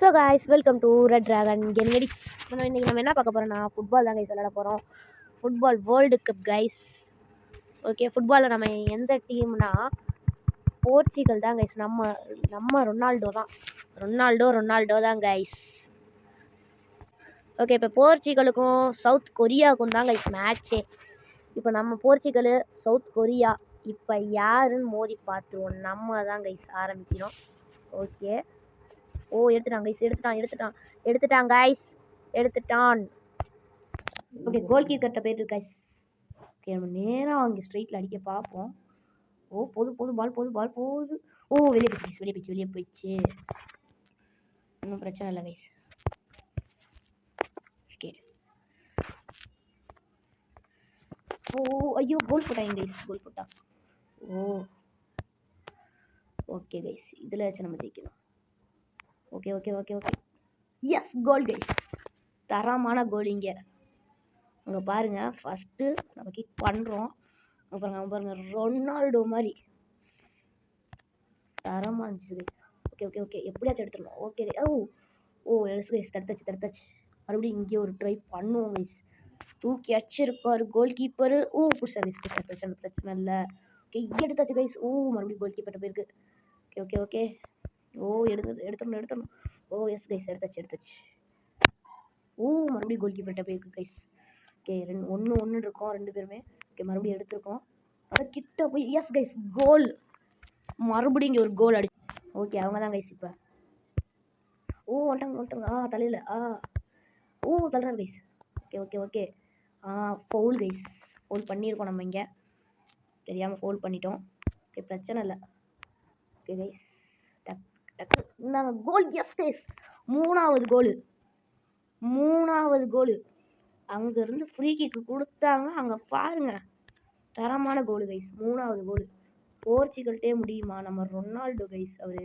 So guys welcome to red dragon gaming edits. இன்றைக்கி நம்ம என்ன பார்க்க போகிறோம்னா ஃபுட்பால் தான் கைஸ் விளையாட போகிறோம். Football world cup guys. Okay, ஃபுட்பாலில் நம்ம எந்த டீம்னா போர்ச்சுகல் தான் கைஸ். நம்ம ரொனால்டோ தான். ரொனால்டோ தான் கைஸ். ஓகே, இப்போ போர்ச்சுகலுக்கும் சவுத் கொரியாவுக்கும் தான் கைஸ் மேட்ச்சே. இப்போ நம்ம போர்ச்சுகல் சவுத் கொரியா இப்போ யாருன்னு மோதி பார்த்துருவோம். நம்ம தான் கைஸ் ஆரம்பிக்கிறோம். ஓகே, எடுத்துட்டான் கைஸ், எடுத்துட்டான் கைஸ், எடுத்துட்டான். ஓகே, கோல் கீப்பர்கிட்ட போயிட்டு கைஸ். ஓகே, நம்ம நேராக அங்கே ஸ்ட்ரைட்டில் அடிக்க பார்ப்போம். போதும் பால் போகுது. வெளியே போயிடுச்சு. ஒன்றும் பிரச்சனை இல்லை கைஸ். ஓகே, ஐயோ கோல் போட்டாங்க கைஸ், கோல் போட்டான். ஓகே கைஸ், இதில் வச்சு நம்ம ஜெயிக்கணும். ஓகே எஸ், கோல் கைஸ். தரமான கோல். இங்கே அங்கே பாருங்கள், ஃபஸ்ட்டு நம்ம கிக் பண்ணுறோம். பாருங்க ரொனால்டோ மாதிரி தரமாக இருந்துச்சு. ஓகே எப்படியாச்சும் எடுத்துடணும். ஓகே எஸ் கைஸ், தடுத்தாச்சு. மறுபடியும் இங்கே ஒரு ட்ரை பண்ணுவோம் கைஸ். தூக்கி அடிச்சிருக்காரு கோல் கீப்பரு. புதுசா பிரச்சனை இல்லை. ஓகே, எடுத்தாச்சு கைஸ். மறுபடியும் கோல் கீப்பர்கிட்ட போயிருக்கு. ஓகே எடுத்துடணும். எஸ் கைஸ், எடுத்தாச்சு. மறுபடியும் கோல் கீப்பர்கிட்ட போயிருக்கு கைஸ். ஓகே, ஒன்று இருக்கோம் ரெண்டு பேருமே. ஓகே, மறுபடியும் எடுத்துருக்கோம். அதை கிட்ட போய் எஸ் கைஸ், கோல். மறுபடியும் இங்கே ஒரு கோல் அடிச்சு. ஓகே, அவங்க தான் கைஸ் இப்போ. வந்துட்டாங்க. தலையில் தள்ளுறாரு guys. Okay foul guys. Foul பண்ணியிருக்கோம் நம்ம இங்கே. தெரியாமல் ஃபவுல் பண்ணிட்டோம். ஓகே, பிரச்சனை இல்லை. ஓகே கைஸ், டக்கு நாங்கள் கோல். எஸ் கைஸ், மூணாவது கோலு. அங்கேருந்து ஃப்ரீ கிக்கு கொடுத்தாங்க. அங்கே பாருங்க, தரமான கோலு கைஸ். மூணாவது கோலு. போர்ச்சுகல்ட்டே முடியுமா? நம்ம ரொனால்டோ கைஸ் அவரு.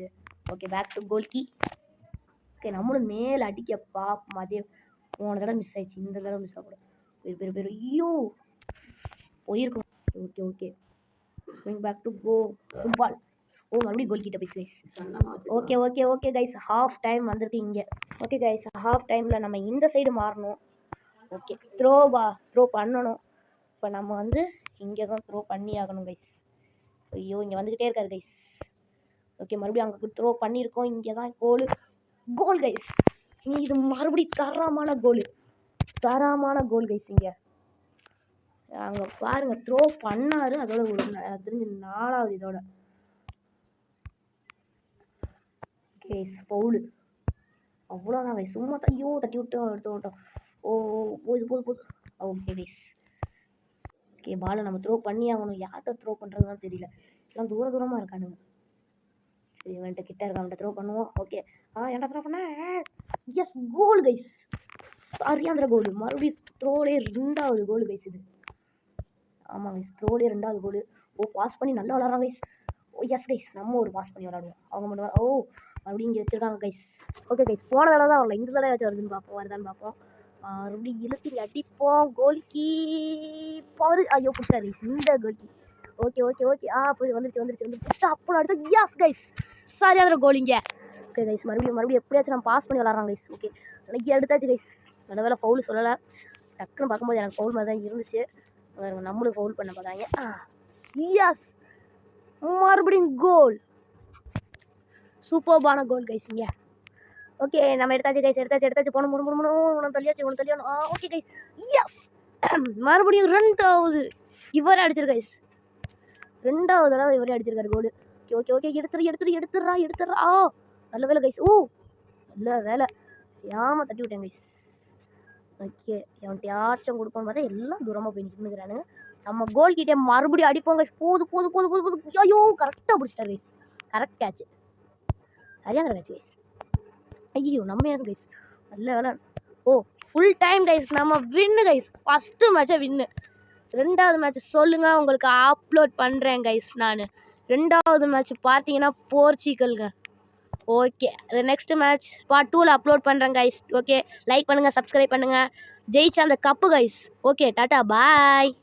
ஓகே, பேக் டு கோல் கீ. ஓகே, நம்மளும் மேலே அடிக்க பார்ப்போம். அதே போன தடவை மிஸ் ஆயிடுச்சு, இந்த தடவை மிஸ் ஆகக்கூடாது. பெரு ஐயோ போயிருக்கும். Okay back to go football. மறுபடியும் கோல் கிட்ட போயிடுச்சு guys. Okay guys, half time வந்திருக்கு இங்கே. ஓகே கைஸ், ஹாஃப் டைமில் நம்ம இந்த சைடு மாறணும். ஓகே, த்ரோ பண்ணணும். இப்போ நம்ம இங்கே தான் த்ரோ பண்ணி ஆகணும் கைஸ். ஐயோ, இங்கே வந்துக்கிட்டே இருக்காரு கைஸ். ஓகே, மறுபடியும் அங்கே த்ரோ பண்ணியிருக்கோம். இங்கே தான் கோல் கைஸ். இது மறுபடியும் தரமான கோல் கைஸ். இங்கே அங்கே பாருங்க, த்ரோ பண்ணாரு. அதோட எனக்கு தெரிஞ்சு 4வது இதோட கைஸ் ஃபவுலு. அவ்வளோதான் கைஸ். சும்மா தட்டி விட்டோம், எடுத்து. போகுது. Okay guys. ஓகே, பாலை நம்ம த்ரோ பண்ணி ஆகணும். யார்கிட்ட த்ரோ பண்ணுறதுன்னு தெரியல. எல்லாம் தூரமாக இருக்கானுங்க. சரி, வந்துட்டு கிட்ட இருக்கான்ட்ட த்ரோ பண்ணுவோம். ஓகே, என்ன த்ரோ பண்ண? எஸ், கோல் கைஸ். சரியாந்திர கோல். மறுபடியும் த்ரோலே 2வது கோல் கைஸ் இது. ஆமாம் கைஸ், த்ரோலே 2வது கோல். பாஸ் பண்ணி நல்லா விளாட்றாங்க கைஸ். எஸ் கைஸ், நம்ம ஒரு பாஸ் பண்ணி விளாடுவோம். அவங்க மட்டும் மறுபடியும் இங்கே வச்சுருக்காங்க கைஸ். ஓகே கைஸ், போன தடவை தான் வரல, இந்த தடவை வச்சு வருதான்னு பார்ப்போம். மறுபடியும் இழுத்து அடிப்போம். கோல் கீப்பர் ஐயோ புடிச்சா கைஸ், இந்த கோல் கீ. ஓகே போய் வந்துருச்சு. அப்புறம் அடிச்சா எஸ் கைஸ், சரியான கோல் இங்கே. ஓகே கைஸ், மறுபடியும் எப்படியாச்சும் நம்ம பாஸ் பண்ணி விளாட்றாங்க கைஸ். ஓகே, எனக்கு எடுத்தாச்சு கைஸ். நல்ல வேலை ஃபவுல் சொல்லலை. டக்குன்னு பார்க்கும்போது எனக்கு ஃபவுல் மாதிரி தான் இருந்துச்சு. நம்மளும் ஃபவுல் பண்ண பார்த்தாங்க. எஸ், மறுபடியும் கோல். சூப்பர்பான கோல் கைஸ் இங்கே. ஓகே, நம்ம எடுத்தாச்சு. போன தள்ளியாச்சு. Okay guys, S. மறுபடியும் 2வது இவரே அடிச்சிரு கைஸ். 2வது தடவை இவரே அடிச்சிருக்காரு கோல். ஓகே எடுத்துடுறா. நல்ல வேலை கைஸ். நல்ல வேலை, தெரியாமல் தட்டி விட்டேன் கைஸ். ஓகே, அவன்கிட்ட யாச்சும் கொடுப்போன்னு பார்த்தா எல்லாம் தூரமாக போய் நிற்கிறானுங்க. நம்ம கோல் கிட்டே மறுபடியும் அடிப்போம் கைஸ். போது. ஐயோ, கரெக்டாக பிடிச்சிட்டாரு கைஸ். Correct catch. சரியான கேட்ச் கைஸ். ஐயோ, நம்ம யாரு கைஸ். நல்ல வேலை. ஃபுல் டைம் கைஸ், நம்ம வின்னு கைஸ். ஃபஸ்ட்டு மேட்சை வின்னு. 2வது மேட்ச் சொல்லுங்கள், உங்களுக்கு அப்லோட் பண்ணுறேன் கைஸ். நான் 2வது மேட்ச் பார்த்தீங்கன்னா போர்ச்சுகல்ங்க. ஓகே, நெக்ஸ்ட் மேட்ச் பார்ட் 2ல் அப்லோட் பண்ணுறேன் கைஸ். ஓகே, லைக் பண்ணுங்கள், சப்ஸ்கிரைப் பண்ணுங்கள். ஜெயிச்சா அந்த கப்பு கைஸ். ஓகே, டாட்டா பாய்.